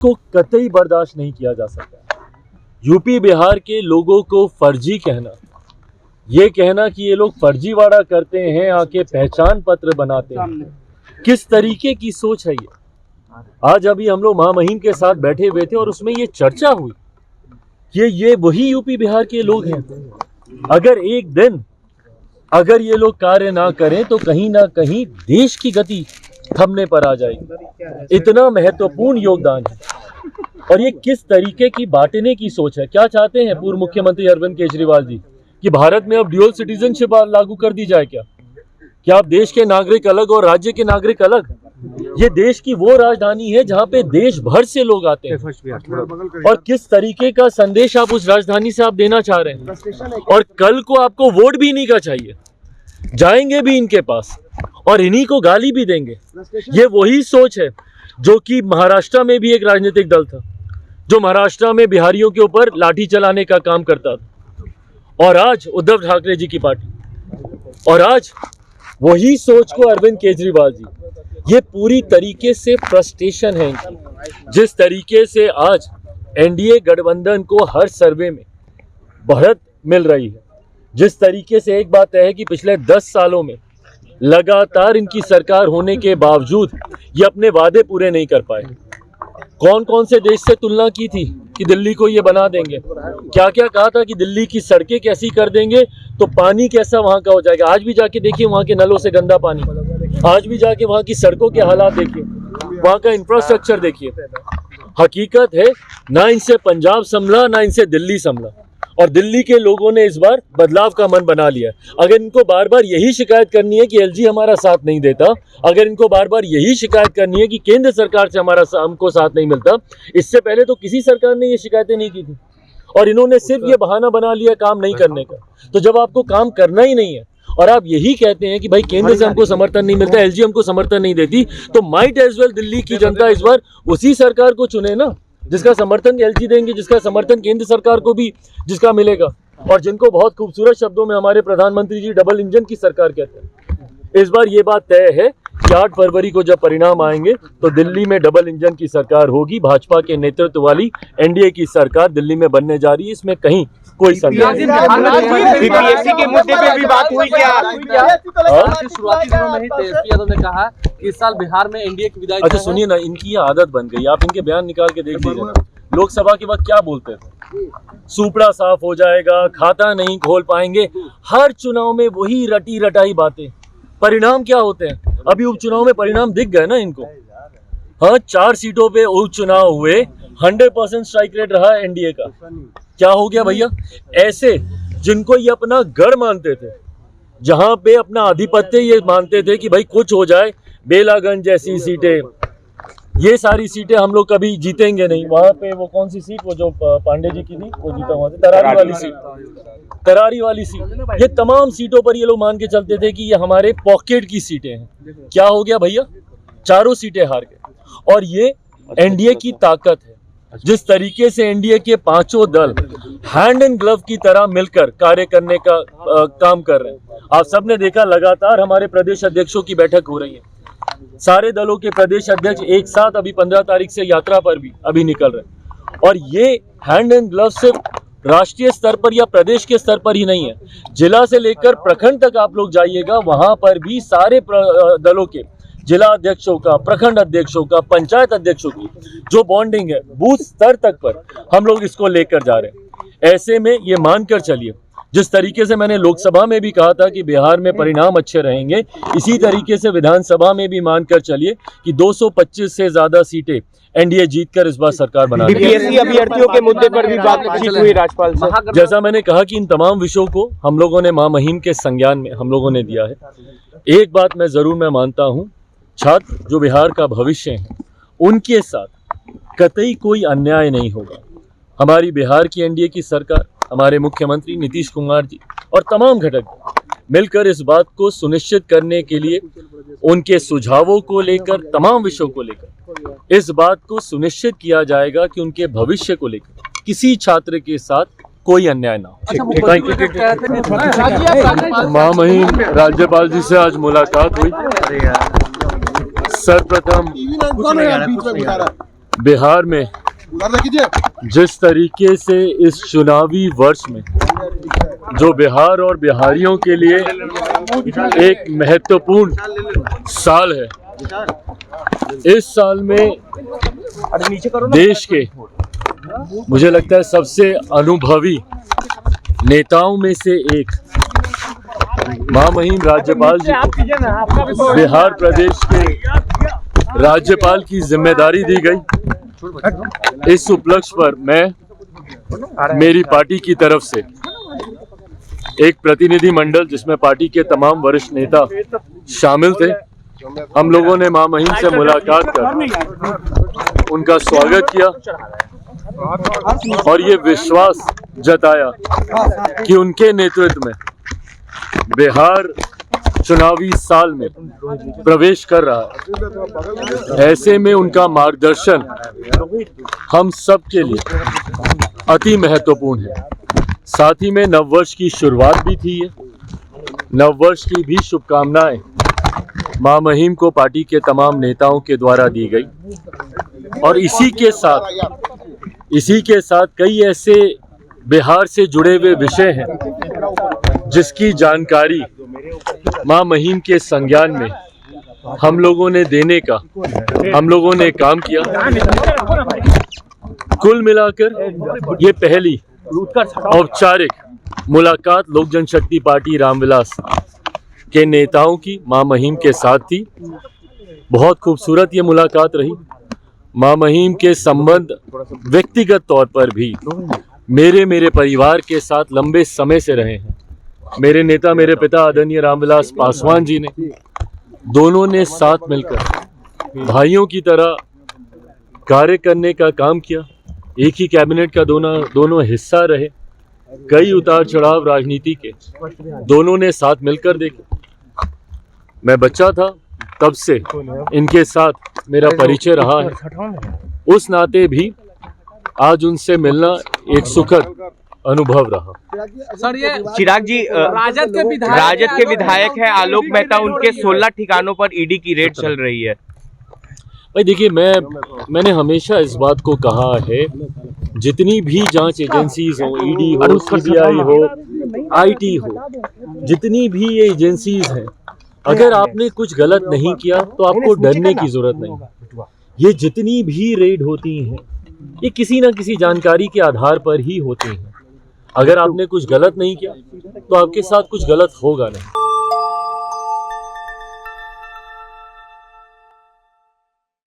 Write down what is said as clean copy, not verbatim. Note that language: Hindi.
को कतई बर्दाश्त नहीं किया जा सकता। यूपी बिहार के लोगों को फर्जी कहना, ये कहना कि ये लोग फर्जीवाड़ा करते हैं, आके पहचान पत्र बनाते हैं, किस तरीके की सोच है ये। आज अभी हम लोग महामहिम के साथ बैठे हुए थे और उसमें ये चर्चा हुई कि ये वही यूपी बिहार के लोग हैं। अगर एक दिन अगर ये लोग कार्य ना करें तो कहीं ना कहीं देश की गति थमने पर आ जाएगी। इतना महत्वपूर्ण योगदान है। और ये किस तरीके की बांटने की सोच है। क्या चाहते हैं पूर्व मुख्यमंत्री अरविंद केजरीवाल जी कि भारत में अब ड्यूअल सिटीजनशिप लागू कर दी जाए क्या आप देश के नागरिक अलग और राज्य के नागरिक अलग। ये देश की वो राजधानी है जहां पे देश भर से लोग आते हैं। और किस तरीके का संदेश आप उस राजधानी से आप देना चाह रहे हैं। और कल को आपको वोट भी इन्हीं का चाहिए, जाएंगे भी इनके पास और इन्हीं को गाली भी देंगे। ये वही सोच है जो कि महाराष्ट्र में भी एक राजनीतिक दल था जो महाराष्ट्र में बिहारियों के ऊपर लाठी चलाने का काम करता था। और आज उद्धव ठाकरे जी की पार्टी और आज वही सोच को अरविंद केजरीवाल जी, ये पूरी तरीके से फ्रस्ट्रेशन है इनकी। जिस तरीके से आज एनडीए गठबंधन को हर सर्वे में बढ़त मिल रही है, जिस तरीके से एक बात है कि पिछले 10 सालों में लगातार इनकी सरकार होने के बावजूद ये अपने वादे पूरे नहीं कर पाए। कौन कौन से देश से तुलना की थी कि दिल्ली को ये बना देंगे, क्या क्या कहा था कि दिल्ली की सड़कें कैसी कर देंगे तो पानी कैसा वहाँ का हो जाएगा। आज भी जाके देखिए वहाँ के नलों से गंदा पानी, आज भी जाके वहाँ की सड़कों के हालात देखिए, वहाँ का इंफ्रास्ट्रक्चर देखिए। हकीकत है ना इनसे पंजाब संभला ना इनसे दिल्ली संभला। और दिल्ली के लोगों ने इस बार बदलाव का मन बना लिया। अगर इनको बार बार यही शिकायत करनी है कि एलजी हमारा साथ नहीं देता, अगर इनको बार बार यही शिकायत करनी है कि केंद्र सरकार से हमको साथ नहीं मिलता, इससे पहले तो किसी सरकार ने ये शिकायतें नहीं की थी। और इन्होंने सिर्फ ये बहाना बना लिया काम नहीं करने का। तो जब आपको काम करना ही नहीं है और आप यही कहते हैं कि भाई केंद्र से हमको समर्थन नहीं मिलता, एलजी हमको समर्थन नहीं देती, तो माइट एज वेल दिल्ली की जनता इस बार उसी सरकार को चुने ना जिसका समर्थन एलजी देंगे, जिसका समर्थन केंद्र सरकार को भी जिसका मिलेगा। और जिनको बहुत खूबसूरत शब्दों में हमारे प्रधानमंत्री जी डबल इंजन की सरकार कहते हैं। इस बार ये बात तय है कि 8 फरवरी को जब परिणाम आएंगे तो दिल्ली में डबल इंजन की सरकार होगी। भाजपा के नेतृत्व वाली एनडीए की सरकार दिल्ली में बनने जा रही है, इसमें कहीं कोई संदेह नहीं। बीपीएससी के मुद्दे पे भी बात हुई क्या? शुरुआती दिनों में ही तेजस्वी यादव ने कहा कि इस साल बिहार में एनडीए की विदाई। अच्छा सुनिए ना, इनकी ये आदत बन गई, आप इनके बयान निकाल के देख लीजिए। लोकसभा के वक्त क्या बोलते थे, सुपड़ा साफ हो जाएगा, खाता नहीं खोल पाएंगे। हर चुनाव में वही रटी रटाई बातें। परिणाम क्या होते हैं? अभी उपचुनाव में परिणाम दिख गए ना इनको। हाँ, 4 सीटों पे उपचुनाव हुए, 100% स्ट्राइक रेट रहा एनडीए का। क्या हो गया भैया? ऐसे जिनको ये अपना गढ़ मानते थे, जहां पे अपना आधिपत्य ये मानते थे कि भाई कुछ हो जाए, बेलागंज जैसी सीटें, ये सारी सीटें हम लोग कभी जीतेंगे नहीं। वहां पे वो कौन सी सीट, वो जो पांडे जी की थी, वो जीता हुआ था, तरारी वाली सीट। ये तमाम सीटों पर ये लोग मान के चलते थे कि ये हमारे पॉकेट की सीटें हैं। क्या हो गया भैया? 4 सीटें हार गए। और ये एनडीए की ताकत है। जिस तरीके से एनडीए के 5 दल हैंड एंड ग्लव की तरह मिलकर कार्य करने का काम कर रहे हैं। आप सबने देखा, लगातार हमारे प्रदेश अध्यक्षों की बैठक हो रही है। सारे दलों के प्रदेश अध्यक्ष एक साथ अभी 15 तारीख से यात्रा पर भी अभी निकल रहे हैं। और ये हैंड एंड ग्लव सिर्फ राष्ट्रीय स्तर पर या प्रदेश के स्तर पर ही नहीं है, जिला से लेकर प्रखंड तक आप लोग जाइएगा, वहां पर भी सारे दलों के जिला अध्यक्षों का, प्रखंड अध्यक्षों का, पंचायत अध्यक्षों की जो बॉन्डिंग है, बूथ स्तर तक पर हम लोग इसको लेकर जा रहे हैं। ऐसे में ये मानकर चलिए, जिस तरीके से मैंने लोकसभा में भी कहा था कि बिहार में परिणाम अच्छे रहेंगे, इसी तरीके से विधानसभा में भी मानकर चलिए कि 225 से ज्यादा सीटें एनडीए जीतकर इस बार सरकार बना देगी। बीपीएससी अभ्यर्थियों के मुद्दे पर भी बातचीत हुई राज्यपाल से। जैसा मैंने कहा कि इन तमाम विषयों को हम लोगों ने महामहिम के संज्ञान में हम लोगों ने दिया है। एक बात मैं जरूर मानता हूँ, छात्र जो बिहार का भविष्य है, उनके साथ कतई कोई अन्याय नहीं होगा। हमारी बिहार की एनडीए की सरकार, हमारे मुख्यमंत्री नीतीश कुमार जी और तमाम घटक मिलकर इस बात को सुनिश्चित करने के लिए, उनके सुझावों को लेकर, तमाम विषयों को लेकर इस बात को सुनिश्चित किया जाएगा कि उनके भविष्य को लेकर किसी छात्र के साथ कोई अन्याय ना हो। महामहिम राज्यपाल जी से आज मुलाकात हुई। सर्वप्रथम बिहार में जिस तरीके से इस चुनावी वर्ष में जो बिहार और बिहारियों के लिए एक महत्वपूर्ण साल है, इस साल में देश के मुझे लगता है सबसे अनुभवी नेताओं में से एक महामहिम राज्यपाल जी को बिहार प्रदेश के राज्यपाल की जिम्मेदारी दी गई। इस उपलक्ष्य पर मैं मेरी पार्टी की तरफ से एक प्रतिनिधि मंडल जिसमें पार्टी के तमाम वरिष्ठ नेता शामिल थे, हम लोगों ने महामहिम से मुलाकात कर उनका स्वागत किया और ये विश्वास जताया कि उनके नेतृत्व में बिहार चुनावी साल में प्रवेश कर रहा है। ऐसे में उनका मार्गदर्शन हम सब के लिए अति महत्वपूर्ण है। साथ ही में नववर्ष की शुरुआत भी थी। नववर्ष की भी शुभकामनाएं महामहिम को पार्टी के तमाम नेताओं के द्वारा दी गई और इसी के साथ कई ऐसे बिहार से जुड़े हुए विषय हैं जिसकी जानकारी महामहिम के संज्ञान में हम लोगों ने देने का हम लोगों ने काम किया। कुल मिलाकर ये पहली औपचारिक मुलाकात लोक जनशक्ति पार्टी रामविलास के नेताओं की महामहिम के साथ थी। बहुत खूबसूरत ये मुलाकात रही। महामहिम के संबंध व्यक्तिगत तौर पर भी मेरे परिवार के साथ लंबे समय से रहे हैं। मेरे नेता मेरे पिता आदरणीय रामविलास पासवान जी ने दोनों ने साथ मिलकर भाइयों की तरह कार्य करने का काम किया। एक ही कैबिनेट का दोनों हिस्सा रहे। कई उतार चढ़ाव राजनीति के दोनों ने साथ मिलकर देखे। मैं बच्चा था तब से इनके साथ मेरा परिचय रहा है। उस नाते भी आज उनसे मिलना एक सुखद अनुभव रहा। सर, ये चिराग जी राजद के विधायक है आलोक मेहता, उनके 16 ठिकानों पर ईडी की रेड चल रही है। भाई देखिए, मैंने हमेशा इस बात को कहा है, जितनी भी जांच एजेंसीज हो, ईडी हो, सीबीआई हो, आईटी हो, जितनी भी ये एजेंसीज हैं, अगर आपने कुछ गलत नहीं किया तो आपको डरने की जरूरत नहीं। ये जितनी भी रेड होती हैं ये किसी न किसी जानकारी के आधार पर ही होती हैं। अगर आपने कुछ गलत नहीं किया तो आपके साथ कुछ गलत होगा नहीं।